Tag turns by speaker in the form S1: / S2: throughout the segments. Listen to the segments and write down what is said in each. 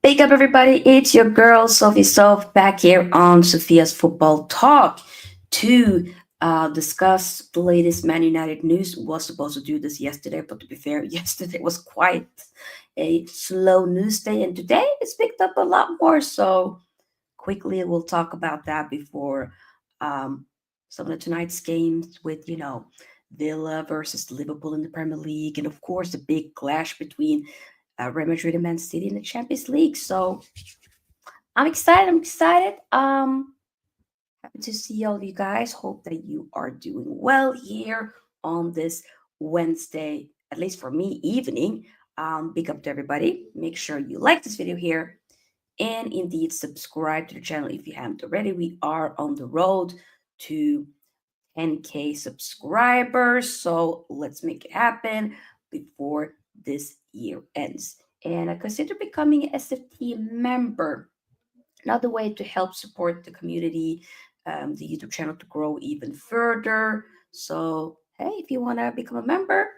S1: Wake up, everybody. It's your girl, Sophie Soph, back here on Sophia's Football Talk to discuss the latest Man United news. Was supposed to do this yesterday, but to be fair, yesterday was quite a slow news day, and today it's picked up a lot more. So, quickly, we'll talk about that before um, some of tonight's games with, Villa versus Liverpool in the Premier League, and of course, the big clash between Real Madrid and Man City in the Champions League. So I'm excited. I'm excited. Happy to see all of you guys. Hope that you are doing well here on this Wednesday, at least for me, evening. Big up to everybody. Make sure you like this video here and indeed subscribe to the channel if you haven't already. We are on the road to 10K subscribers. So let's make it happen before this year ends. And I consider becoming an SFT member, another way to help support the community, the YouTube channel to grow even further. So, hey, if you want to become a member,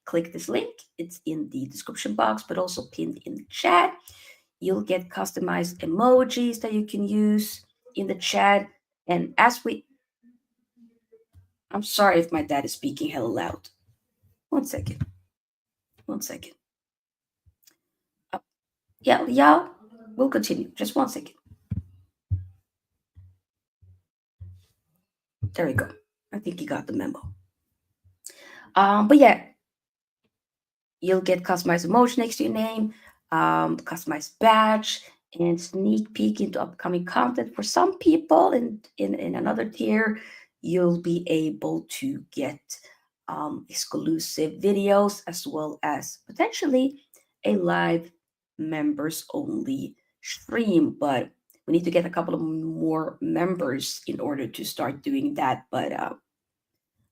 S1: click this link. It's in the description box, but also pinned in the chat. You'll get customized emojis that you can use in the chat. And I'm sorry if my dad is speaking hella loud. One second. One second. Yeah, we'll continue. Just one second. There we go. I think you got the memo. But yeah, you'll get customized emoji next to your name, customized badge, and sneak peek into upcoming content. For some people in another tier, you'll be able to get exclusive videos as well as potentially a live members only stream. But we need to get a couple of more members in order to start doing that. But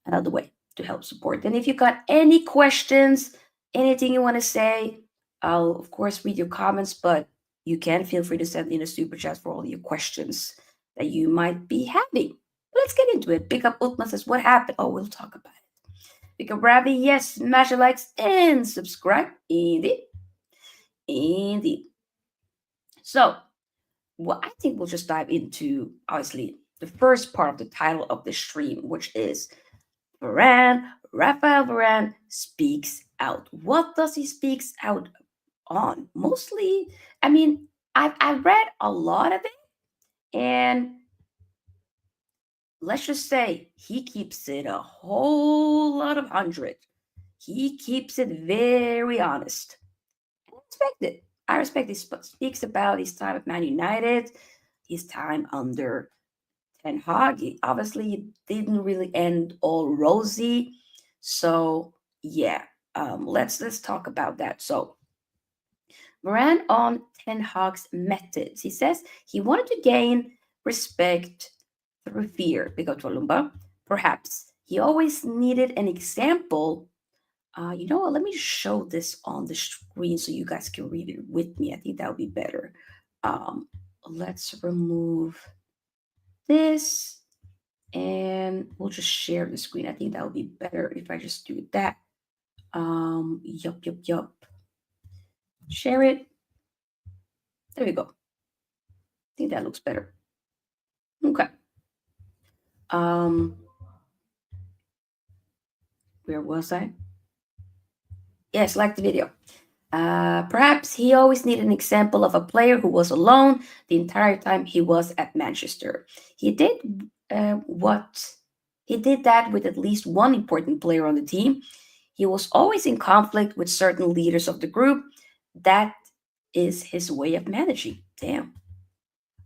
S1: another way to help support. And if you got any questions, anything you want to say, I'll of course read your comments, but you can feel free to send in a super chat for all your questions that you might be having. Let's get into it. Pick up Utma says, what happened? Oh, we'll talk about it. Pick up Ravi, yes, smash the likes and subscribe. Indeed. Indeed. So, well, I think we'll just dive into obviously the first part of the title of the stream, which is Raphael Varane speaks out. What does he speaks out on? Mostly, I mean, I've read a lot of it, and let's just say he keeps it a whole lot of 100. He keeps it very honest. I respect it. I respect he speaks about his time at Man United, his time under Ten Hag. Obviously, it didn't really end all rosy. So yeah, let's talk about that. So Moran on Ten Hag's methods. He says he wanted to gain respect through fear. Because Lumba, perhaps he always needed an example. You know what? Let me show this on the screen so you guys can read it with me. I think that would be better. Let's remove this and we'll just share the screen. I think that would be better if I just do that. Yup. Share it. There we go. I think that looks better. Okay. Where was I? Yes, like the video. Perhaps he always needed an example of a player who was alone the entire time he was at Manchester. He did he did that with at least one important player on the team. He was always in conflict with certain leaders of the group. That is his way of managing. Damn.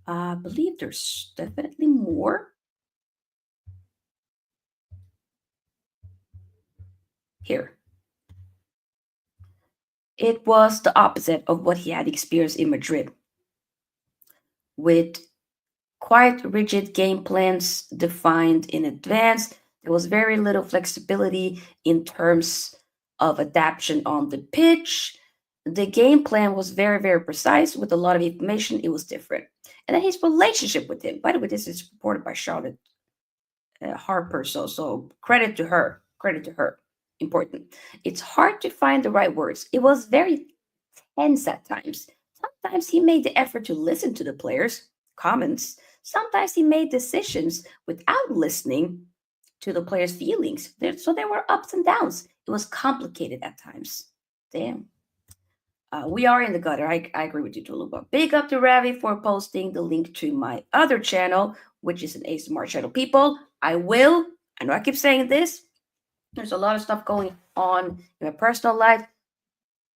S1: I believe there's definitely more. Here. It was the opposite of what he had experienced in Madrid, with quite rigid game plans defined in advance. There was very little flexibility in terms of adaptation on the pitch. The game plan was very, very precise with a lot of information. It was different. And then his relationship with him. By the way, this is reported by Charlotte Harper. So credit to her. Credit to her. Important. It's hard to find the right words. It was very tense at times. Sometimes he made the effort to listen to the players' comments. Sometimes he made decisions without listening to the players' feelings. So there were ups and downs. It was complicated at times. Damn. We are in the gutter. I agree with you, Tuluba. Big up to Ravi for posting the link to my other channel, which is an ASMR channel. People, I know I keep saying this. There's a lot of stuff going on in my personal life,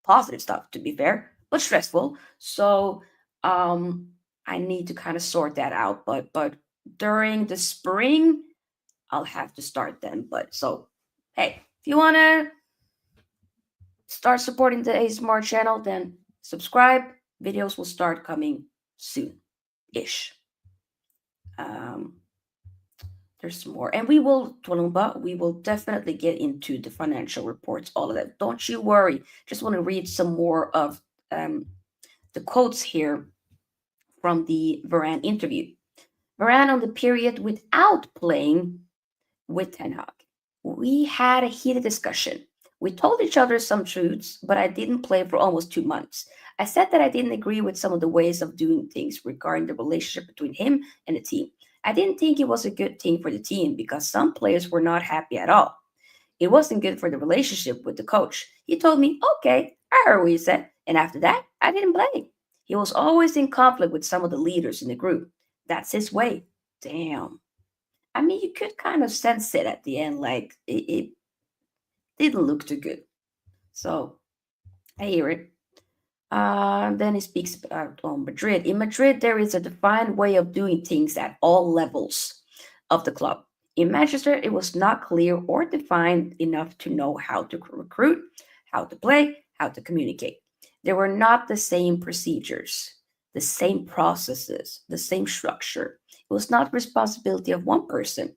S1: positive stuff to be fair, but stressful. So I need to kind of sort that out. But during the spring, I'll have to start then. But so hey, if you wanna start supporting the ASMR channel, then subscribe. Videos will start coming soon ish. Um, there's some more. And we will, Tolumba, we will definitely get into the financial reports, all of that. Don't you worry. Just want to read some more of um, the quotes here from the Varane interview. Varane on the period without playing with Ten Hag. We had a heated discussion. We told each other some truths, but I didn't play for almost 2 months. I said that I didn't agree with some of the ways of doing things regarding the relationship between him and the team. I didn't think it was a good thing for the team because some players were not happy at all. It wasn't good for the relationship with the coach. He told me, okay, I heard what you said. And after that, I didn't play. He was always in conflict with some of the leaders in the group. That's his way. Damn. I mean, you could kind of sense it at the end, like it didn't look too good. So I hear it. Then he speaks about Madrid. In Madrid, there is a defined way of doing things at all levels of the club. In Manchester, it was not clear or defined enough to know how to recruit, how to play, how to communicate. There were not the same procedures, the same processes, the same structure. It was not responsibility of one person.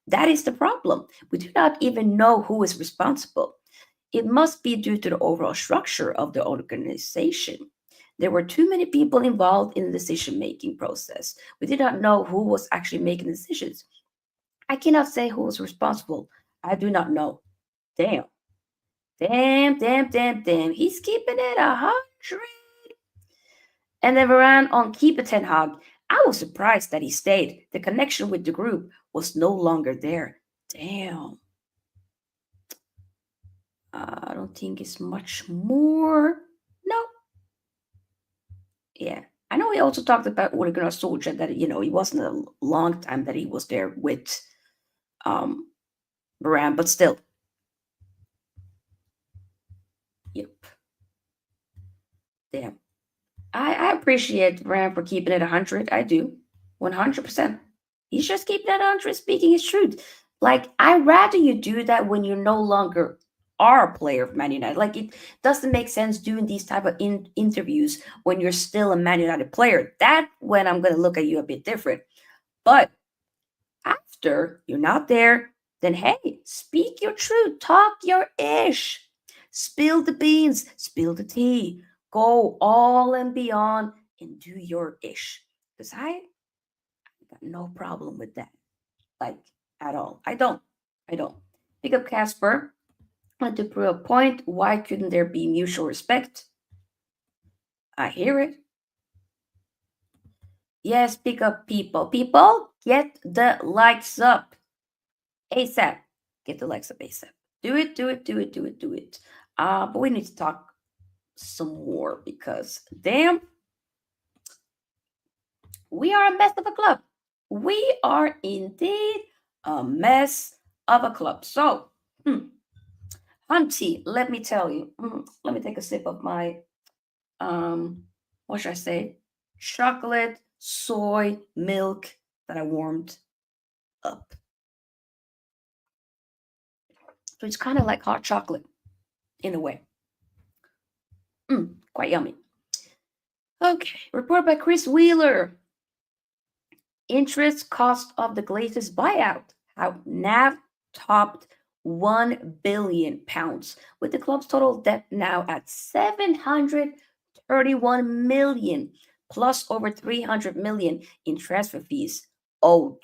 S1: That is the problem. We do not even know who is responsible. It must be due to the overall structure of the organization. There were too many people involved in the decision making process. We did not know who was actually making the decisions. I cannot say who was responsible. I do not know. Damn. Damn, damn, damn, damn. He's keeping it 100. And then Varane on Keep It Ten Hag. I was surprised that he stayed. The connection with the group was no longer there. Damn. I don't think it's much more. No. Yeah. I know he also talked about Ole Gunnar Solskjaer that it wasn't a long time that he was there with um Varane, but still. Yep. Damn. I appreciate Varane for keeping it 100. I do. 100%. He's just keeping it 100, speaking his truth. Like, I'd rather you do that when you no longer are a player of Man United. Like, it doesn't make sense doing these type of interviews when you're still a Man United player. That when I'm going to look at you a bit different. But after you're not there, then hey, speak your truth, talk your ish, spill the beans, spill the tea, go all and beyond and do your ish. Because I got no problem with that, like at all. I don't. I don't. Pick up Casper. And to prove a point, why couldn't there be mutual respect? I hear it. Yes, pick up people. People, get the likes up. ASAP. Get the likes up ASAP. Do it, do it, do it, do it, do it. But we need to talk some more because damn, we are a mess of a club. We are indeed a mess of a club. So, Hunty, let me tell you. Let me take a sip of my what should I say? Chocolate soy milk that I warmed up. So it's kind of like hot chocolate in a way. Quite yummy. Okay, report by Chris Wheeler. Interest cost of the Glazers buyout. How NAV topped £1 billion, with the club's total debt now at 731 million, plus over 300 million in transfer fees owed.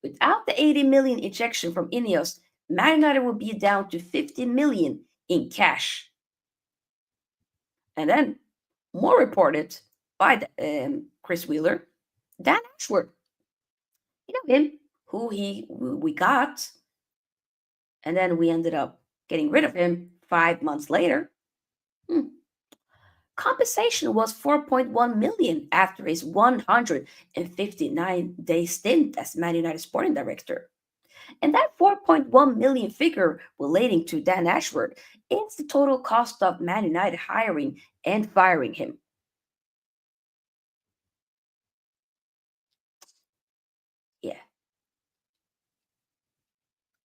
S1: Without the 80 million injection from Ineos, Man United will be down to 50 million in cash. And then More reported by Chris Wheeler, Dan Ashworth. You know him, who we got, and then we ended up getting rid of him 5 months later. Hmm. Compensation was 4.1 million after his 159-day stint as Man United sporting director. And that 4.1 million figure relating to Dan Ashworth is the total cost of Man United hiring and firing him. Yeah,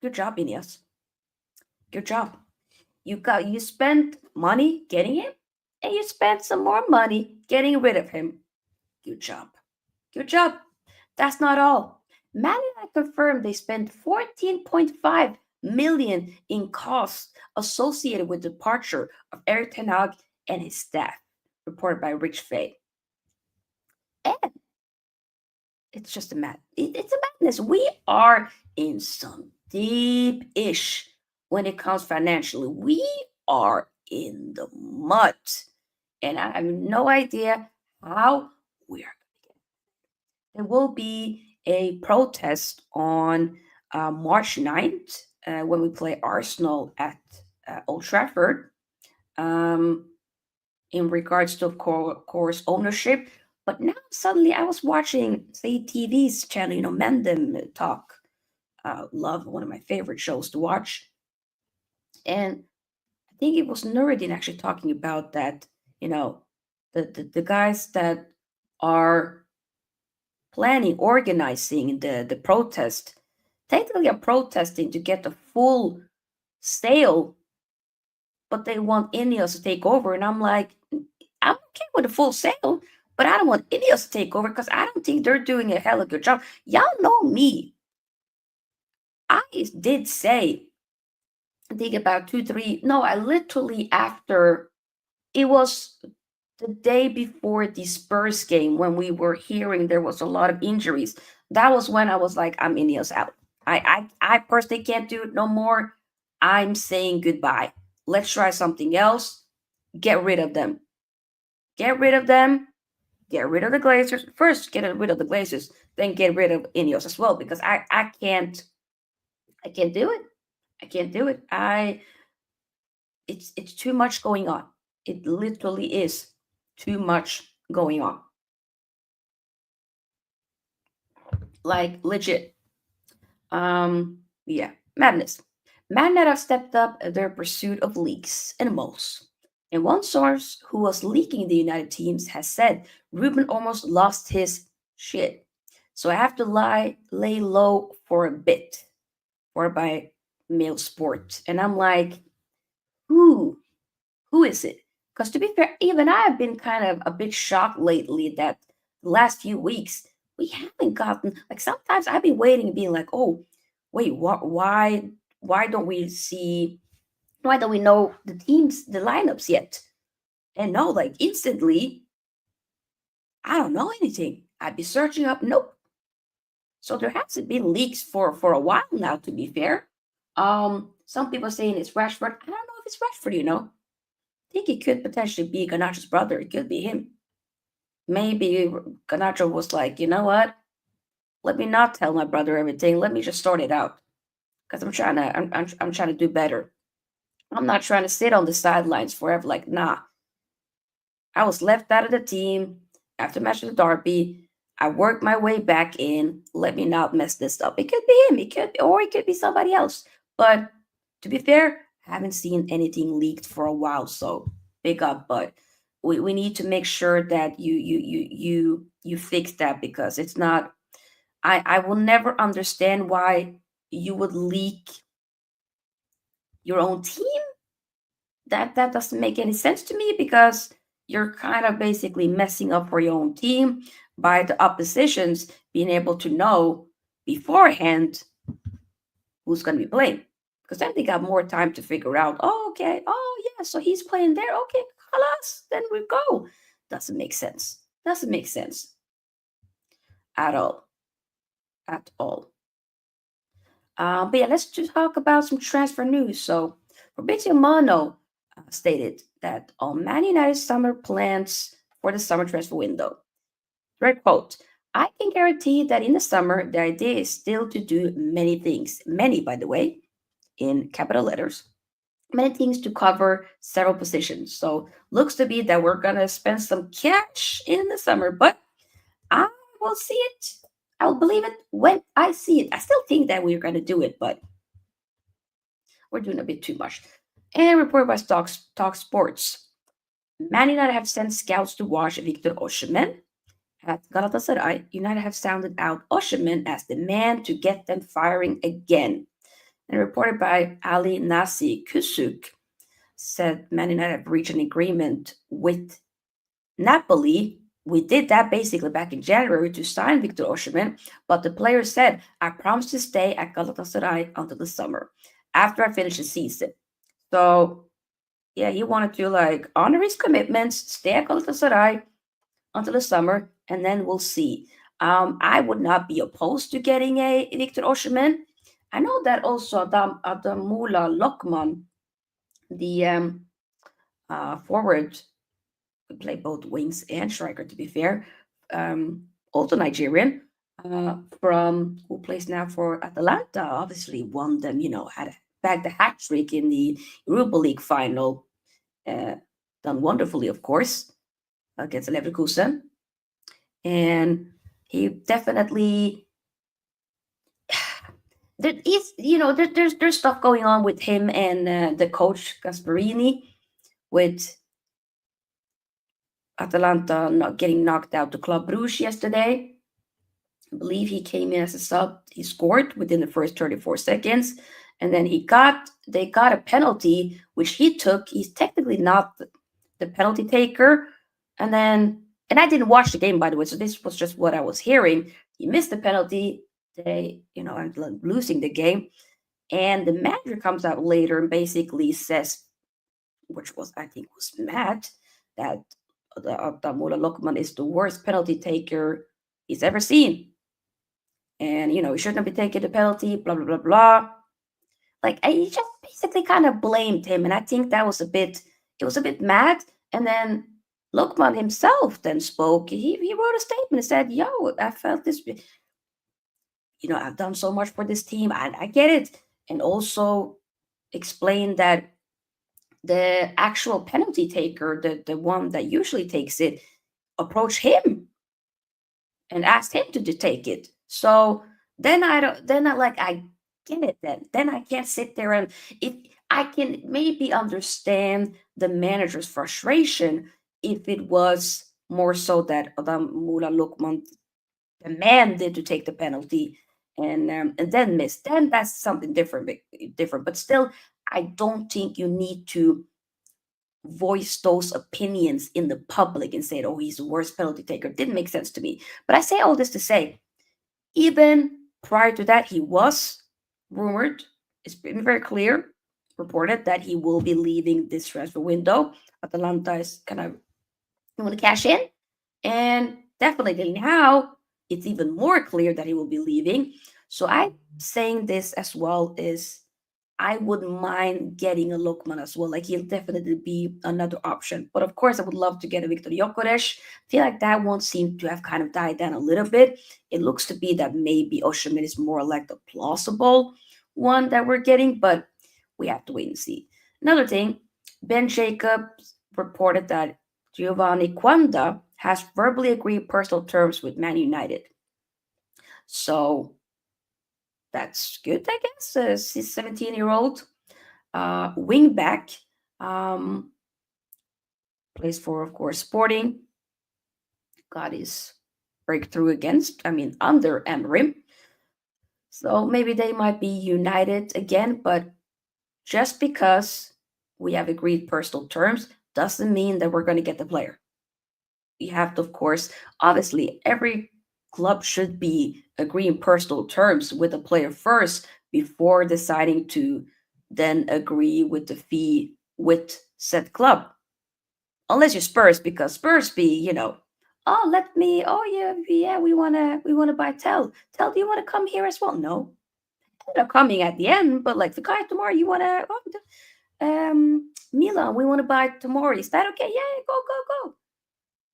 S1: good job, Ineos. Good job. You spent money getting him, and you spent some more money getting rid of him. Good job. Good job. That's not all. Man United confirmed they spent 14.5 million in costs associated with the departure of Eric Ten Hag and his staff, reported by Rich Fay. And it's just it's a madness. We are in some deep ish when it comes financially. We are in the mud, and I have no idea how we're. There will be a protest on March 9th when we play Arsenal at Old Trafford, um, in regards to, of course, ownership. But now suddenly I was watching, say, TV's channel, Mendem Talk. Love, one of my favorite shows to watch. And I think it was Nuruddin actually talking about that, you know, the guys that are planning, organizing the protest, technically are protesting to get the full sale, but they want Ineos to take over. And I'm like, I'm okay with the full sale, but I don't want Ineos to take over because I don't think they're doing a hell of a good job. Y'all know me. I did say, I think about two, three, no, I literally after it was the day before the Spurs game when we were hearing there was a lot of injuries. That was when I was like, I'm Ineos out. I personally can't do it no more. I'm saying goodbye. Let's try something else. Get rid of them. Get rid of them. Get rid of the Glazers. First, get rid of the Glazers, then get rid of Ineos as well because I can't do it. I can't do it. It's too much going on. It literally is too much going on. Like legit. Yeah, madness. Man have stepped up their pursuit of leaks and moles. And one source who was leaking the United teams has said Ruben almost lost his shit. So I have to lay low for a bit, or by Mail Sport. And I'm like, who? Who is it? Because to be fair, even I have been kind of a bit shocked lately that the last few weeks we haven't gotten, like, sometimes I've been waiting and being like, oh, wait, what? Why don't we see? Why don't we know the teams, the lineups yet? And no, like instantly, I don't know anything. I'd be searching up. Nope. So there hasn't been leaks for a while now. To be fair, some people saying it's Rashford. I don't know if it's Rashford. Think it could potentially be Ganacho's brother. It could be him. Maybe Ganacho was like, you know what? Let me not tell my brother everything. Let me just sort it out because I'm trying to do better. I'm not trying to sit on the sidelines forever. Like, nah, I was left out of the team after match of the derby. I worked my way back in. Let me not mess this up. It could be him. Or it could be somebody else. But to be fair, I haven't seen anything leaked for a while. So big up. But we need to make sure that you fix that because it's not. I will never understand why you would leak your own team. That doesn't make any sense to me because you're kind of basically messing up for your own team by the oppositions being able to know beforehand who's going to be playing. Because then they got more time to figure out, oh, okay, oh, yeah, so he's playing there. Okay, halas, then we go. Doesn't make sense. Doesn't make sense at all. At all. But yeah, let's just talk about some transfer news. So Fabrizio Mano stated that all Man United summer plans for the summer transfer window. Direct quote: I can guarantee that in the summer, the idea is still to do many things, many, by the way, in capital letters, many things to cover several positions. So, looks to be that we're going to spend some cash in the summer, but I will see it. I'll believe it when I see it. I still think that we're going to do it, but we're doing a bit too much. And reported by Talk Sports. Man United have sent scouts to watch Victor Osimhen at Galatasaray. United have sounded out Osimhen as the man to get them firing again. And reported by Ali Nasi Kusuk, said Man United have reached an agreement with Napoli. We did that basically back in January to sign Victor Osimhen, but the player said, I promise to stay at Galatasaray until the summer, after I finish the season. So, yeah, he wanted to like honor his commitments, stay at Galatasaray until the summer, and then we'll see. I would not be opposed to getting a Victor Osimhen. I know that also Adamula Lokman, the forward, could play both wings and striker, to be fair. Also Nigerian, from who plays now for Atalanta, obviously won them, had bagged the hat trick in the Europa League final. Uh, Done wonderfully, of course, against Leverkusen. And he definitely, there is, there's stuff going on with him and the coach Gasparini, with Atalanta not getting knocked out to Club Brugge yesterday. I believe he came in as a sub. He scored within the first 34 seconds, and then they got a penalty which he took. He's technically not the penalty taker, and I didn't watch the game, by the way, so this was just what I was hearing. He missed the penalty. They ended up losing the game, and the manager comes out later and basically says, which was I think was mad, that the Abdamula Lokman is the worst penalty taker he's ever seen. And he shouldn't be taking the penalty, blah blah blah blah. Like he just basically kind of blamed him, and I think that was a bit. It was a bit mad. And then Lokman himself then spoke. He wrote a statement and said, "Yo, I felt this. I've done so much for this team. I get it." And also explained that the actual penalty taker, the one that usually takes it, approached him and asked him to take it. So then I don't. Then I get it. Then I can't sit there and if I can maybe understand the manager's frustration if it was more so that Adam Mula Lukman demanded to take the penalty and then missed. Then that's something different. But still, I don't think you need to voice those opinions in the public and say, oh, he's the worst penalty taker. Didn't make sense to me. But I say all this to say, even prior to that, he was rumored, it's been very clear, reported that he will be leaving this transfer window. Atalanta is kind of want to cash in. And definitely now it's even more clear that he will be leaving. So I'm saying this as well is I wouldn't mind getting a Lokman as well. Like he'll definitely be another option. But of course, I would love to get a Victor Jokeres. Feel like that one seemed to have kind of died down a little bit. It looks to be that maybe Osimhen is more like the plausible one that we're getting, but we have to wait and see. Another thing, Ben Jacobs reported that Giovanni Quanda has verbally agreed personal terms with Man United. So that's good, I guess. He's 17-year-old wing back. Plays for, of course, Sporting. Got his breakthrough under Emery. So maybe they might be united again, but just because we have agreed personal terms doesn't mean that we're going to get the player. You have to, of course, obviously, every club should be agreeing personal terms with the player first before deciding to then agree with the fee with said club. Unless you're Spurs, because Spurs be, we wanna buy Tell. Tell, do you wanna come here as well? No. Ended up coming at the end, but like the guy tomorrow, you wanna Milan, we wanna buy tomorrow. Is that okay? Yeah, go, go, go.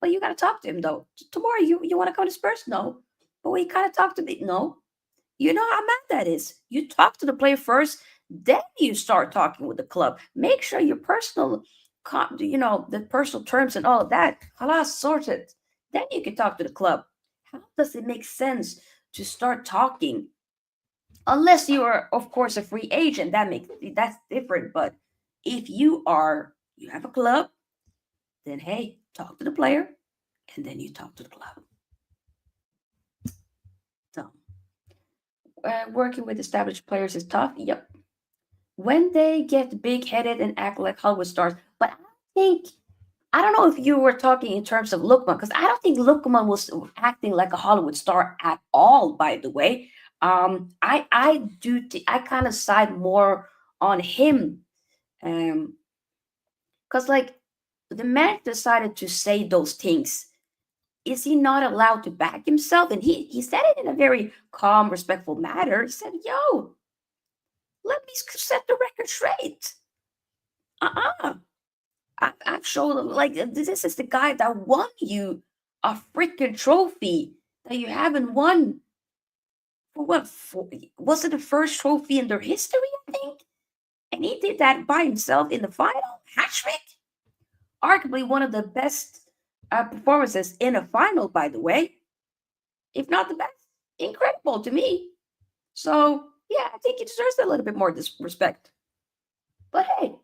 S1: But you gotta talk to him though. Tomorrow you wanna come to Spurs? No. But we gotta talk to me. No. You know how mad that is. You talk to the player first, then you start talking with the club. Make sure your personal, the personal terms and all of that, halas, sorted. Then you can talk to the club. How does it make sense to start talking? Unless you are, of course, a free agent, that's different. But if you have a club, then hey, talk to the player, and then you talk to the club. So, working with established players is tough. Yep, when they get big headed and act like Hollywood stars. But I don't know if you were talking in terms of Lukman, because I don't think Lukman was acting like a Hollywood star at all, by the way. I kind of side more on him. Because like the man decided to say those things. Is he not allowed to back himself? And he said it in a very calm, respectful manner. He said, yo, let me set the record straight. Uh-uh. I've shown him like this is the guy that won you a freaking trophy that you haven't won for what? Was it the first trophy in their history? I think, and he did that by himself in the final hat trick. Arguably one of the best performances in a final, by the way, if not the best. Incredible to me. So yeah, I think he deserves a little bit more respect. But hey,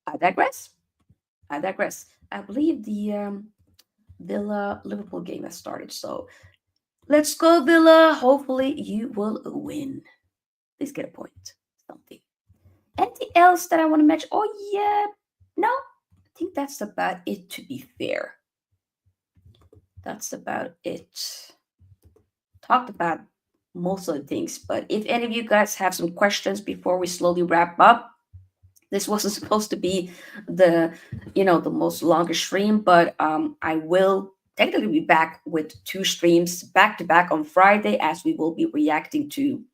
S1: I digress. I digress. I believe the Villa Liverpool game has started. So let's go, Villa. Hopefully you will win. Please get a point. Something. Anything else that I want to mention? Oh yeah. No, I think that's about it, to be fair. That's about it. Talked about most of the things, but if any of you guys have some questions before we slowly wrap up, this wasn't supposed to be the the most longest stream, but I will technically be back with two streams back to back on Friday, as we will be reacting to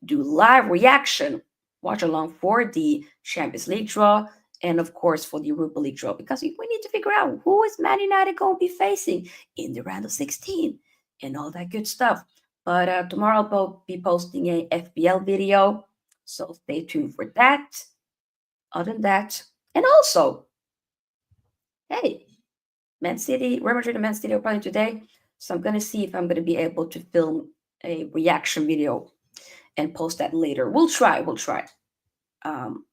S1: do live reaction watch along for the Champions League draw, and of course for the Europa League draw, because we need to figure out who is Man United going to be facing in the round of 16 and all that good stuff. But tomorrow I'll be posting a FBL video, so stay tuned for that. Other than that, and also, hey, Man City, Real Madrid and Man City are playing today, so I'm gonna see if I'm gonna be able to film a reaction video and post that later. We'll try. We'll try. Um,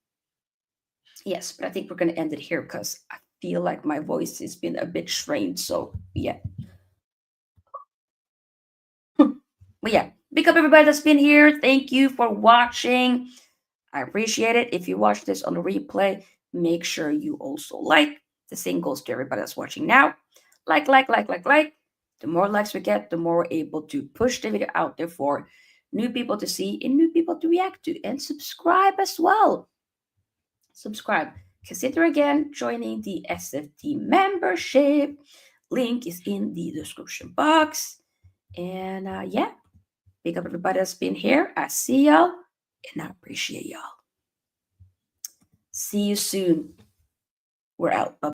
S1: yes, but I think we're gonna end it here because I feel like my voice has been a bit strained. So yeah, but yeah, big up everybody that's been here. Thank you for watching. I appreciate it. If you watch this on the replay, make sure you also like. The same goes to everybody that's watching now. Like, like, like, like, like. The more likes we get, the more we're able to push the video out there for new people to see and new people to react to. And subscribe as well. Subscribe. Consider again joining the SFT membership. Link is in the description box. And yeah, big up everybody that's been here. I see y'all and I appreciate y'all. See you soon. We're out. Bye.